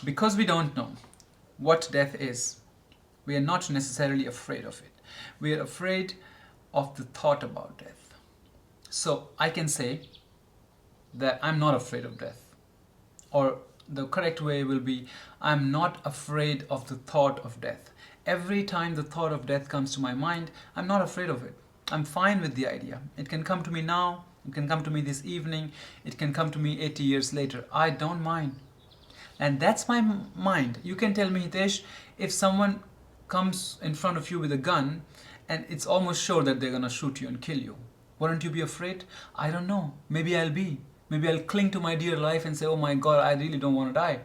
Because we don't know what death is, we are not necessarily afraid of it. We are afraid of the thought about death. So I can say that I'm not afraid of death. Or the correct way will be, I'm not afraid of the thought of death. Every time the thought of death comes to my mind, I'm not afraid of it. I'm fine with the idea. It can come to me now, it can come to me this evening, it can come to me 80 years later. I don't mind. And that's my mind. You can tell me, Hitesh, if someone comes in front of you with a gun and it's almost sure that they're going to shoot you and kill you, wouldn't you be afraid? I don't know. Maybe I'll be. Maybe I'll cling to my dear life and say, oh my God, I really don't want to die.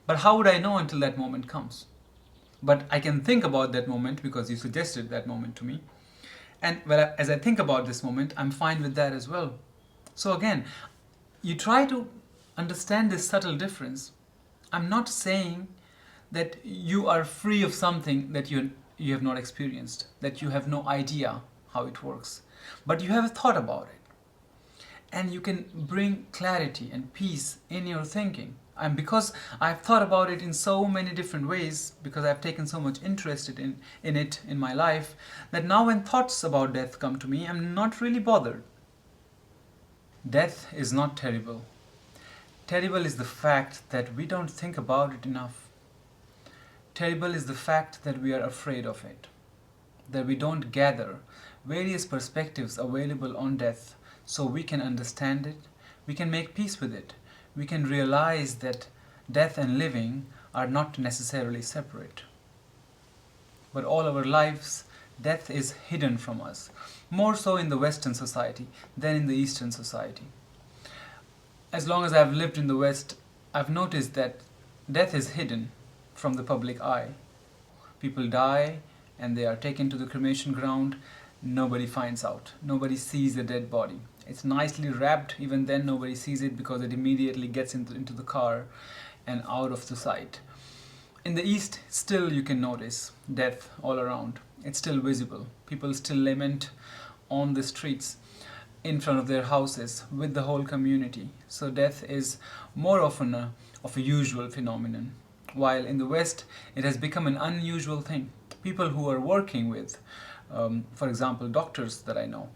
But how would I know until that moment comes? But I can think about that moment because you suggested that moment to me. And as I think about this moment, I'm fine with that as well. So again, you try to understand this subtle difference. I'm not saying that you are free of something that you have not experienced, that you have no idea how it works, but you have thought about it. And you can bring clarity and peace in your thinking. And because I've thought about it in so many different ways, because I've taken so much interest in it in my life, that now when thoughts about death come to me, I'm not really bothered. Death is not terrible. Terrible is the fact that we don't think about it enough. Terrible is the fact that we are afraid of it, that we don't gather various perspectives available on death so we can understand it, we can make peace with it, we can realize that death and living are not necessarily separate. But all our lives, death is hidden from us, more so in the Western society than in the Eastern society. As long as I've lived in the West, I've noticed that death is hidden from the public eye. People die and they are taken to the cremation ground. Nobody finds out. Nobody sees the dead body. It's nicely wrapped. Even then, nobody sees it because it immediately gets into the car and out of the sight. In the East, still you can notice death all around. It's still visible. People still lament on the streets, in front of their houses, with the whole community. So death is more often of a usual phenomenon. While in the West, it has become an unusual thing. People who are working with, for example, doctors that I know,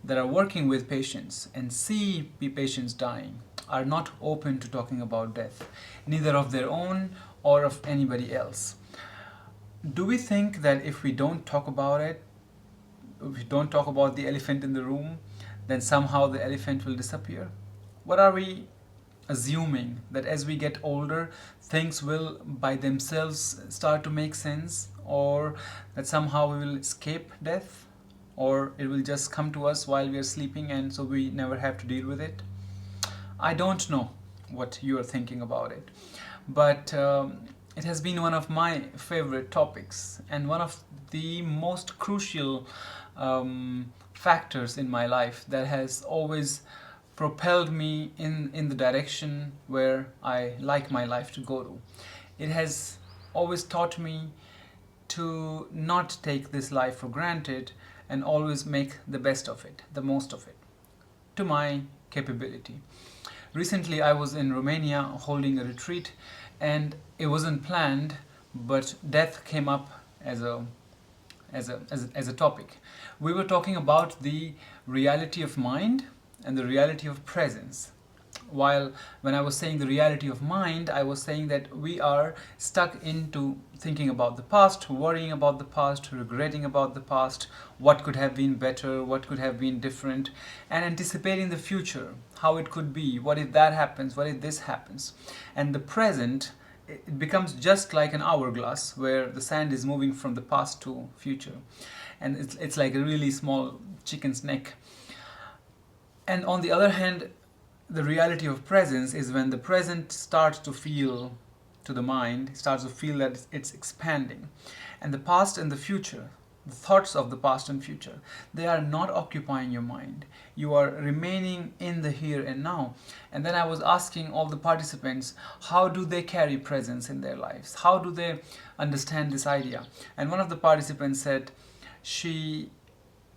that are working with patients and see patients dying, are not open to talking about death, neither of their own or of anybody else. Do we think that if we don't talk about it, if we don't talk about the elephant in the room, then somehow the elephant will disappear? What are we assuming? That as we get older, things will by themselves start to make sense? Or that somehow we will escape death? Or it will just come to us while we are sleeping and so we never have to deal with it? I don't know what you are thinking about it. But it has been one of my favorite topics and one of the most crucial factors in my life that has always propelled me in the direction where I like my life to go to. It has always taught me to not take this life for granted and always make the best of it, the most of it, to my capability. Recently, I was in Romania holding a retreat, and it wasn't planned, but death came up as a topic. We were talking about the reality of mind and the reality of presence. While when I was saying the reality of mind, I was saying that we are stuck into thinking about the past, worrying about the past, regretting about the past, what could have been better, what could have been different, and anticipating the future, how it could be, what if that happens, what if this happens. And the present, it becomes just like an hourglass where the sand is moving from the past to future. And it's like a really small chicken's neck. And on the other hand, the reality of presence is when the present starts to feel to the mind, starts to feel that it's expanding. And the past and the future, the thoughts of the past and future, they are not occupying your mind. You are remaining in the here and now. And then I was asking all the participants, how do they carry presence in their lives? How do they understand this idea? And one of the participants said she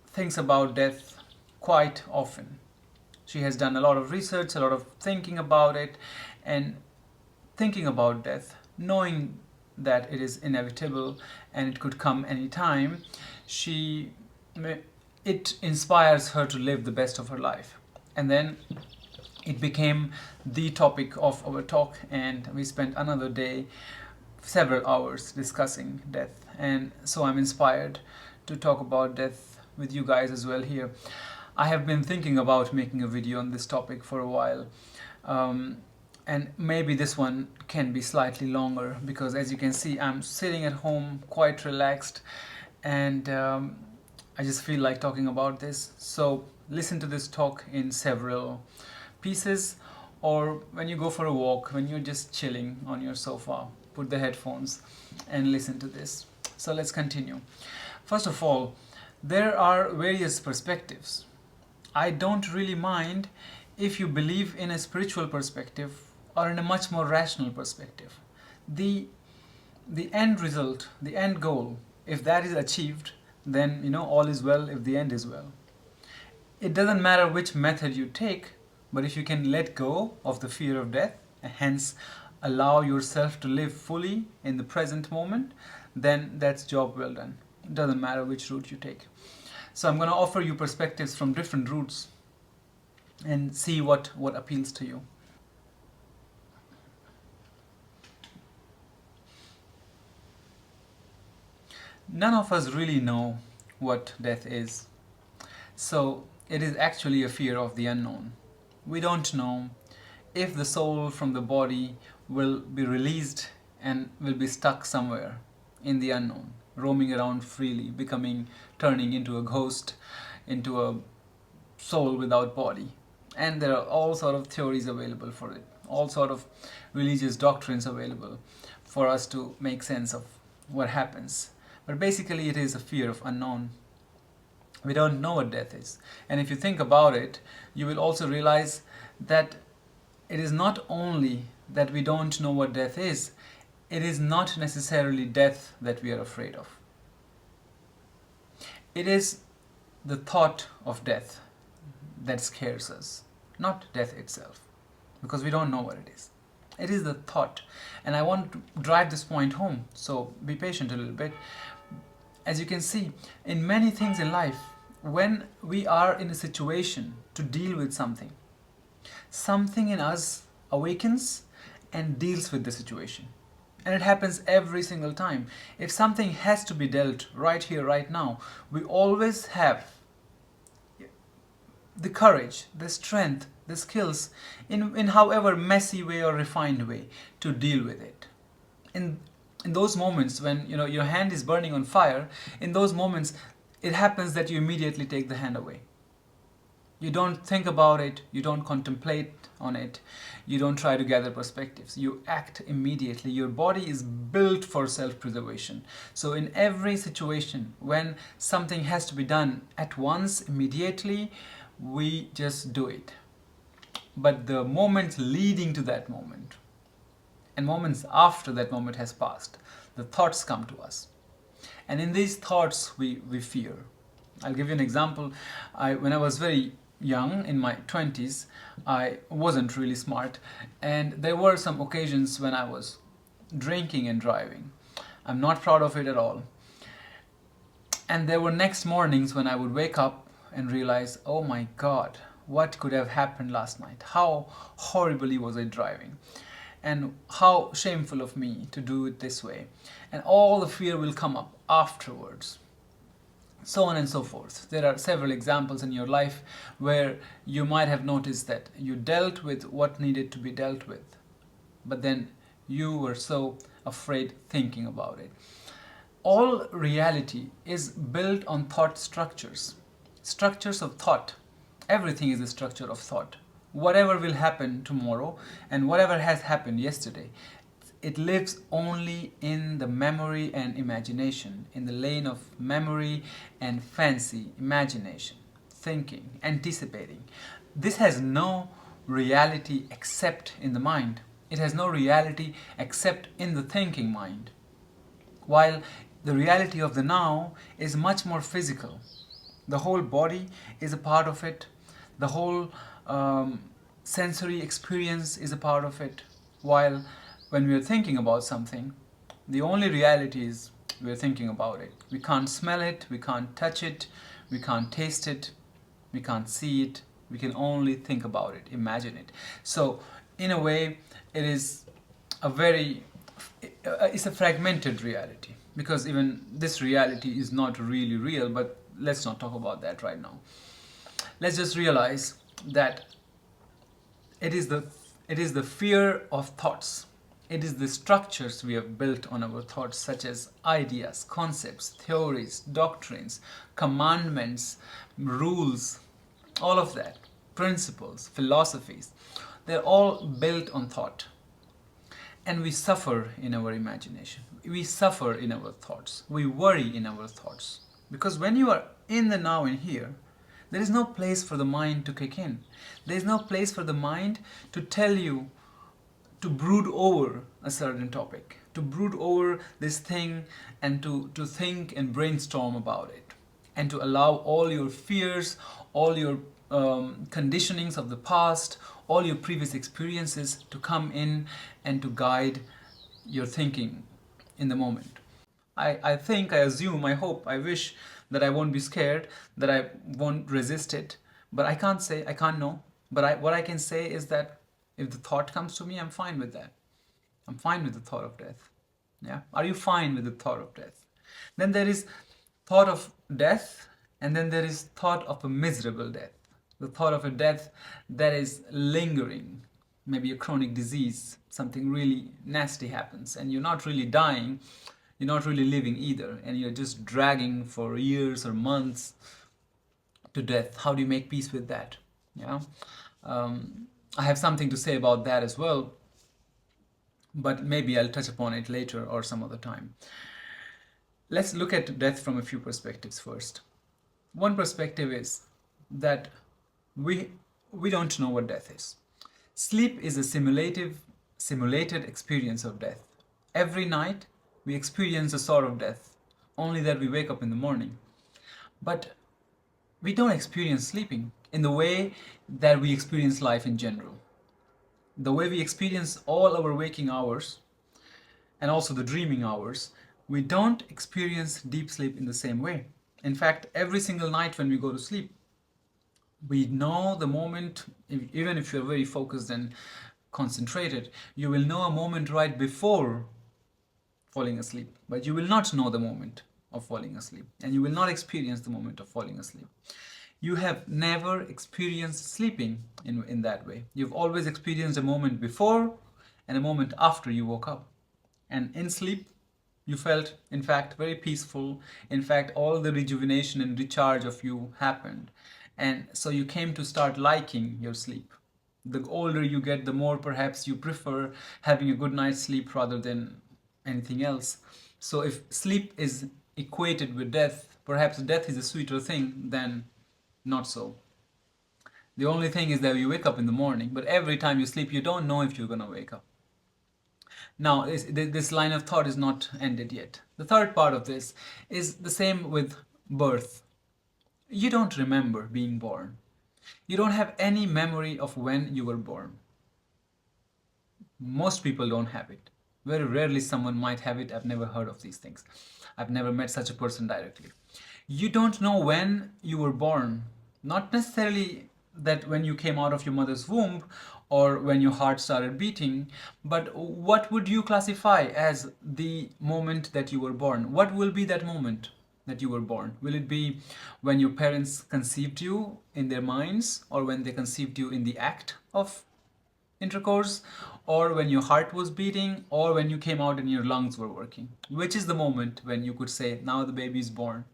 thinks about death quite often. She has done a lot of research, a lot of thinking about it, and thinking about death, knowing that it is inevitable and it could come anytime, she it inspires her to live the best of her life. And then it became the topic of our talk, and we spent another day, several hours discussing death. And so I'm inspired to talk about death with you guys as well here. I have been thinking about making a video on this topic for a while, and maybe this one can be slightly longer because, as you can see, I'm sitting at home quite relaxed, and I just feel like talking about this. So listen to this talk in several pieces, or when you go for a walk, when you're just chilling on your sofa, put the headphones and listen to this. So let's continue. First of all, there are various perspectives. I don't really mind if you believe in a spiritual perspective or in a much more rational perspective. The end result, the end goal, if that is achieved, then all is well if the end is well. It doesn't matter which method you take, but if you can let go of the fear of death and hence allow yourself to live fully in the present moment, then that's job well done. It doesn't matter which route you take. So I'm going to offer you perspectives from different routes and see what appeals to you. None of us really know what death is. So it is actually a fear of the unknown. We don't know if the soul from the body will be released and will be stuck somewhere in the unknown, roaming around freely, turning into a ghost, into a soul without body. And there are all sort of theories available for it, all sort of religious doctrines available for us to make sense of what happens. But basically it is a fear of unknown. We don't know what death is. And if you think about it, you will also realize that it is not only that we don't know what death is, it is not necessarily death that we are afraid of. It is the thought of death that scares us, not death itself, because we don't know what it is. It is the thought. And I want to drive this point home, so be patient a little bit. As you can see, in many things in life, when we are in a situation to deal with something, something in us awakens and deals with the situation. And it happens every single time. If something has to be dealt right here, right now, we always have the courage, the strength, the skills, in however messy way or refined way, to deal with it. In those moments when your hand is burning on fire, in those moments it happens that you immediately take the hand away. You don't think about it, you don't contemplate on it, you don't try to gather perspectives. You act immediately. Your body is built for self-preservation. So in every situation when something has to be done at once, immediately, we just do it. But the moments leading to that moment and moments after that moment has passed, the thoughts come to us. And in these thoughts we fear. I'll give you an example. When I was very young, in my 20s, I wasn't really smart, and there were some occasions when I was drinking and driving. I'm not proud of it at all. And there were next mornings when I would wake up and realize, oh my God, what could have happened last night? How horribly was I driving? And how shameful of me to do it this way. And all the fear will come up afterwards. So on and so forth. There are several examples in your life where you might have noticed that you dealt with what needed to be dealt with, but then you were so afraid thinking about it. All reality is built on thought structures. Structures of thought. Everything is a structure of thought. Whatever will happen tomorrow and whatever has happened yesterday, it lives only in the memory and imagination, in the lane of memory and fancy, imagination, thinking, anticipating. This has no reality except in the mind. It has no reality except in the thinking mind. While the reality of the now is much more physical. The whole body is a part of it. The whole sensory experience is a part of it. While when we are thinking about something, the only reality is we're thinking about it. We can't smell it, we can't touch it, we can't taste it, we can't see it. We can only think about it, imagine it. So, in a way, it is a very it's a fragmented reality, because even this reality is not really real. But let's not talk about that right now. Let's just realize that it is the fear of thoughts. It is the structures we have built on our thoughts, such as ideas, concepts, theories, doctrines, commandments, rules, all of that, principles, philosophies. They're all built on thought. And we suffer in our imagination. We suffer in our thoughts. We worry in our thoughts. Because when you are in the now and here, there is no place for the mind to kick in. There is no place for the mind to tell you to brood over a certain topic, to brood over this thing, and to think and brainstorm about it, and to allow all your fears, all your conditionings of the past, all your previous experiences to come in and to guide your thinking in the moment. I think, I assume, I hope, I wish that I won't be scared, that I won't resist it, but I can't say, I can't know. But what I can say is that if the thought comes to me, I'm fine with that. I'm fine with the thought of death. Yeah? Are you fine with the thought of death? Then there is thought of death, and then there is thought of a miserable death. The thought of a death that is lingering, maybe a chronic disease, something really nasty happens, and you're not really dying, you're not really living either, and you're just dragging for years or months to death. How do you make peace with that? Yeah, I have something to say about that as well, but maybe I'll touch upon it later or some other time. Let's look at death from a few perspectives first. One perspective is that we don't know what death is. Sleep is a simulated experience of death. Every night we experience a sort of death, only that we wake up in the morning. But we don't experience sleeping in the way that we experience life in general. The way we experience all our waking hours and also the dreaming hours, we don't experience deep sleep in the same way. In fact, every single night when we go to sleep, we know the moment, even if you're very focused and concentrated, you will know a moment right before falling asleep, but you will not know the moment of falling asleep, and you will not experience the moment of falling asleep. You have never experienced sleeping in that way. You've always experienced a moment before and a moment after you woke up. And in sleep, you felt, in fact, very peaceful. In fact, all the rejuvenation and recharge of you happened. And so you came to start liking your sleep. The older you get, the more perhaps you prefer having a good night's sleep rather than anything else. So if sleep is equated with death, perhaps death is a sweeter thing than not so. The only thing is that you wake up in the morning, but every time you sleep, you don't know if you're going to wake up. Now, this line of thought is not ended yet. The third part of this is the same with birth. You don't remember being born. You don't have any memory of when you were born. Most people don't have it. Very rarely someone might have it. I've never heard of these things. I've never met such a person directly. You don't know when you were born. Not necessarily that when you came out of your mother's womb or when your heart started beating, but what would you classify as the moment that you were born? What will be that moment that you were born? Will it be when your parents conceived you in their minds, or when they conceived you in the act of intercourse, or when your heart was beating, or when you came out and your lungs were working? Which is the moment when you could say, now the baby is born?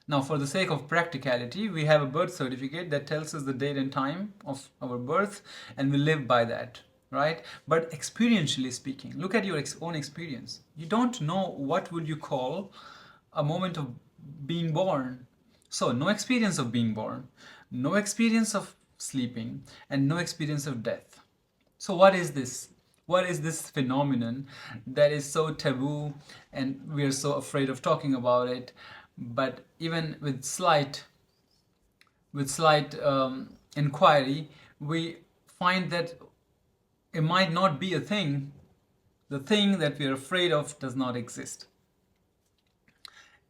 Now, for the sake of practicality, we have a birth certificate that tells us the date and time of our birth, and we live by that, right? But experientially speaking, look at your own experience. You don't know what would you call a moment of being born. So, no experience of being born, no experience of sleeping, and no experience of death. So what is this? What is this phenomenon that is so taboo and we are so afraid of talking about it? But even with slight inquiry, we find that it might not be a thing The thing that we are afraid of does not exist.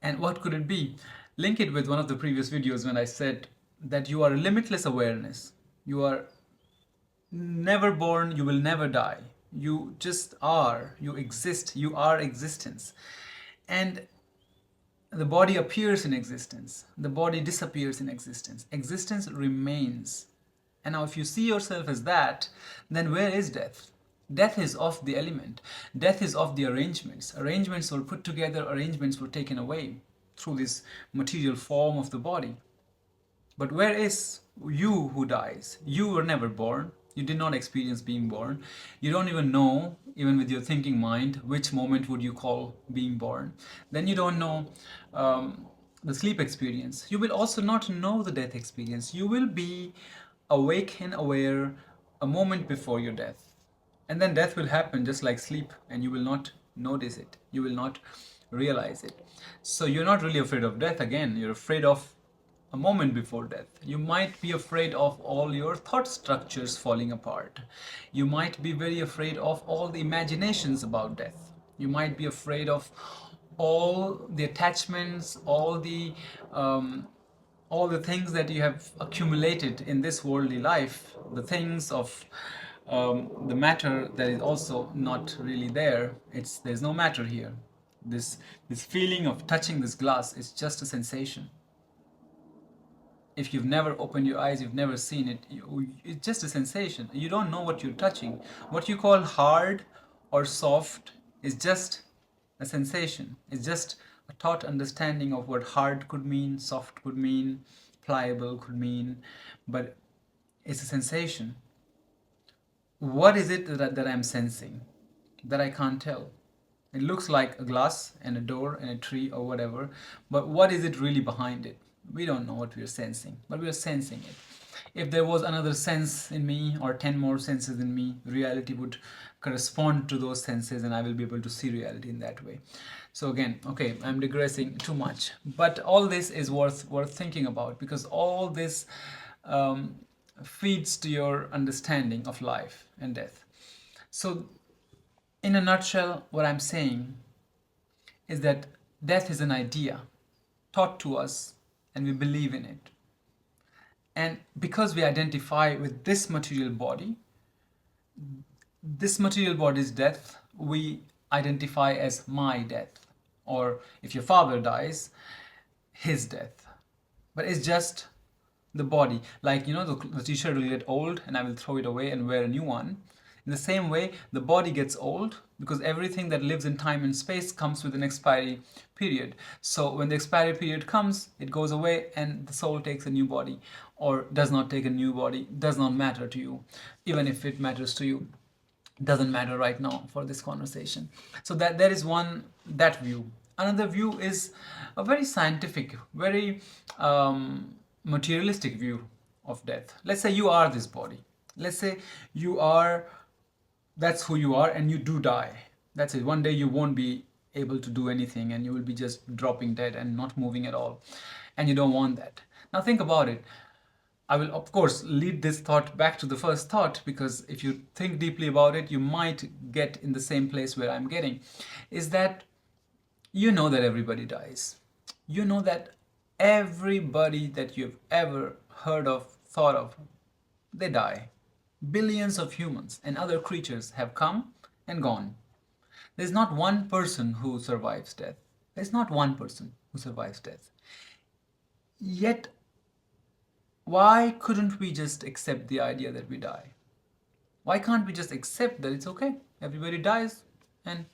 And what could it be? Link it with one of the previous videos when I said that you are a limitless awareness. You are never born, you will never die. You just are, you exist, you are existence. And the body appears in existence, the body disappears in existence. Existence remains. And now, if you see yourself as that, then where is death? Death is of the element. Death is of the arrangements. Arrangements were put together, arrangements were taken away through this material form of the body. But where is you who dies? You were never born. You did not experience being born. You don't even know, even with your thinking mind, which moment would you call being born. Then you don't know the sleep experience. You will also not know the death experience. You will be awake and aware a moment before your death. And then death will happen just like sleep, and you will not notice it. You will not realize it. So you're not really afraid of death again. You're afraid of a moment before death. You might be afraid of all your thought structures falling apart. You might be very afraid of all the imaginations about death. You might be afraid of all the attachments, all the things that you have accumulated in this worldly life, the things of the matter that is also not really there. There's no matter here. This feeling of touching this glass is just a sensation. If you've never opened your eyes, you've never seen it, it's just a sensation. You don't know what you're touching. What you call hard or soft is just a sensation. It's just a thought understanding of what hard could mean, soft could mean, pliable could mean, but it's a sensation. What is it that I'm sensing that I can't tell? It looks like a glass and a door and a tree or whatever, but what is it really behind it? We don't know what we are sensing, but we are sensing it. If there was another sense in me or 10 more senses in me, reality would correspond to those senses and I will be able to see reality in that way. So again, okay, I'm digressing too much, but all this is worth thinking about, because all this feeds to your understanding of life and death. So in a nutshell, what I'm saying is that death is an idea taught to us and we believe in it. And because we identify with this material body's death, we identify as my death. Or if your father dies, his death. But it's just the body. Like, the t-shirt will get old and I will throw it away and wear a new one. In the same way, the body gets old because everything that lives in time and space comes with an expiry period. So when the expiry period comes, it goes away and the soul takes a new body, or does not take a new body. Does not matter to you. Even if it matters to you, doesn't matter right now for this conversation. So that there is that view. Another view is a very scientific, very materialistic view of death. Let's say you are this body. Let's say that's who you are, and you do die. That's it. One day you won't be able to do anything and you will be just dropping dead and not moving at all. And you don't want that. Now think about it. I will, of course, lead this thought back to the first thought, because if you think deeply about it, you might get in the same place where I'm getting. Is that you know that everybody dies. You know that everybody that you've ever heard of, thought of, they die. Billions of humans and other creatures have come and gone. There's not one person who survives death. There's not one person who survives death. Yet, why couldn't we just accept the idea that we die? Why can't we just accept that it's okay? Everybody dies and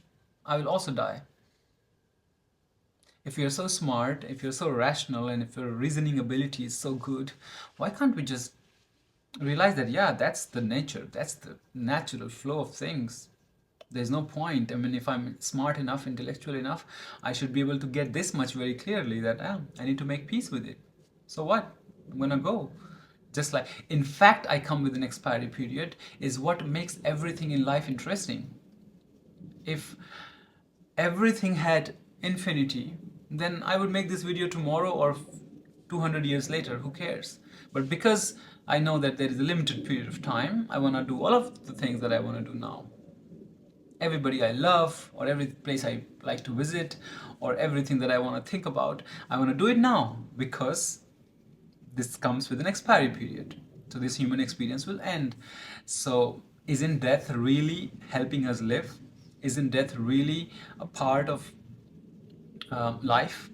I will also die. If you're so smart, if you're so rational, and if your reasoning ability is so good, why can't we just realize that, yeah, that's the nature, that's the natural flow of things. There's no point. I mean, if I'm smart enough, intellectual enough, I should be able to get this much very clearly, that I need to make peace with it. So what? I'm gonna go. Just like, in fact, I come with an expiry period is what makes everything in life interesting. If everything had infinity, then I would make this video tomorrow or 200 years later, who cares? But because I know that there is a limited period of time, I want to do all of the things that I want to do now. everybody I love, or every place I like to visit, or everything that I want to think about, I want to do it now because this comes with an expiry period. So this human experience will end. So isn't death really helping us live? Isn't death really a part of life?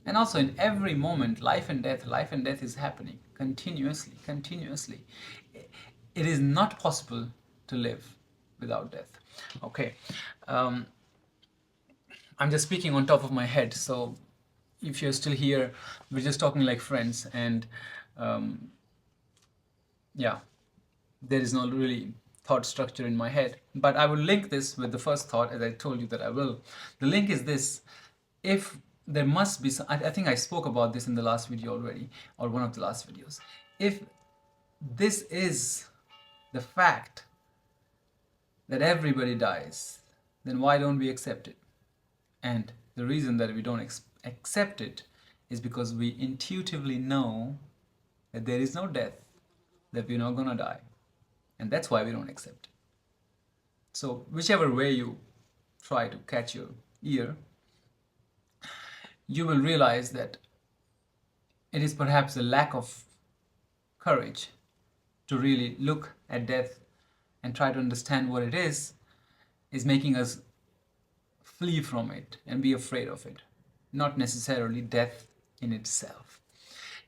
And also in every moment, life and death is happening continuously, continuously. It is not possible to live without death. Okay. Um, I'm just speaking on top of my head, so if you're still here, we're just talking like friends, and um, yeah, there is no really thought structure in my head. But I will link this with the first thought, as I told you that I will. The link is this: if there must be some, I think I spoke about this in the last video already, or one of the last videos. If this is the fact that everybody dies, then why don't we accept it? And the reason that we don't accept it is because we intuitively know that there is no death, that we're not gonna die. And that's why we don't accept it. So whichever way you try to catch your ear, you will realize that it is perhaps a lack of courage to really look at death and try to understand what it is making us flee from it and be afraid of it, not necessarily death in itself.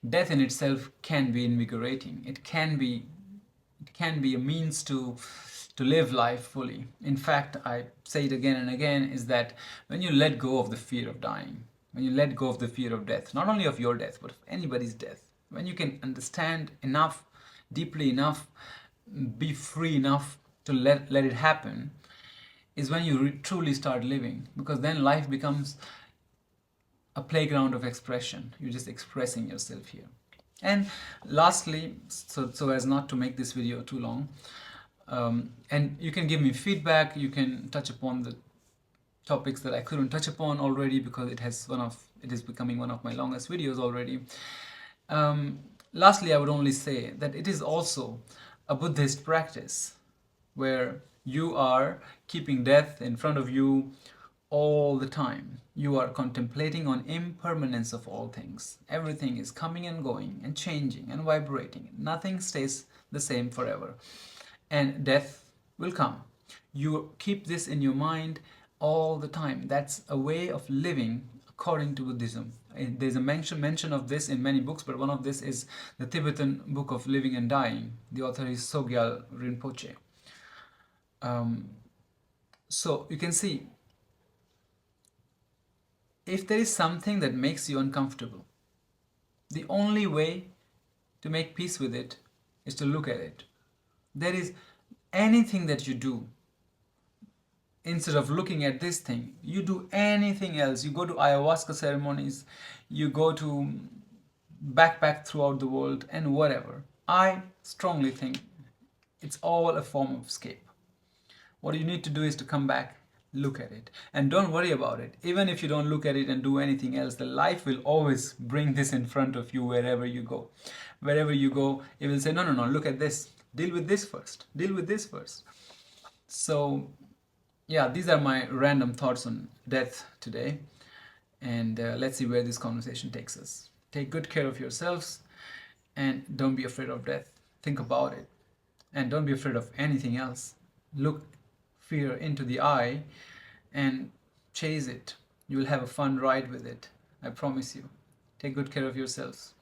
Death in itself can be invigorating. It can be a means to live life fully. In fact, I say it again and again, is that when you let go of the fear of dying, when you let go of the fear of death, not only of your death but of anybody's death, when you can understand enough, deeply enough, be free enough to let it happen, is when you truly start living, because then life becomes a playground of expression. You're just expressing yourself here. And lastly, so as not to make this video too long, and you can give me feedback, you can touch upon the topics that I couldn't touch upon already, because it is becoming one of my longest videos already. Lastly, I would only say that it is also a Buddhist practice where you are keeping death in front of you all the time. You are contemplating on impermanence of all things. Everything is coming and going and changing and vibrating. Nothing stays the same forever. And death will come. You keep this in your mind all the time. That's a way of living according to Buddhism. There's a mention of this in many books, but one of this is the Tibetan Book of Living and Dying. The author is Sogyal Rinpoche. So you can see, if there is something that makes you uncomfortable, the only way to make peace with it is to look at it. There is anything that you do, instead of looking at this thing, you do anything else. You go to ayahuasca ceremonies, you go to backpack throughout the world, and whatever. I strongly think it's all a form of escape. What you need to do is to come back, look at it, and don't worry about it. Even if you don't look at it and do anything else, the life will always bring this in front of you wherever you go. Wherever you go, it will say, no, no, no, look at this. Deal with this first. Deal with this first. So, yeah, these are my random thoughts on death today. And let's see where this conversation takes us. Take good care of yourselves and don't be afraid of death. Think about it. And don't be afraid of anything else. Look fear into the eye and chase it. You will have a fun ride with it. I promise you. Take good care of yourselves.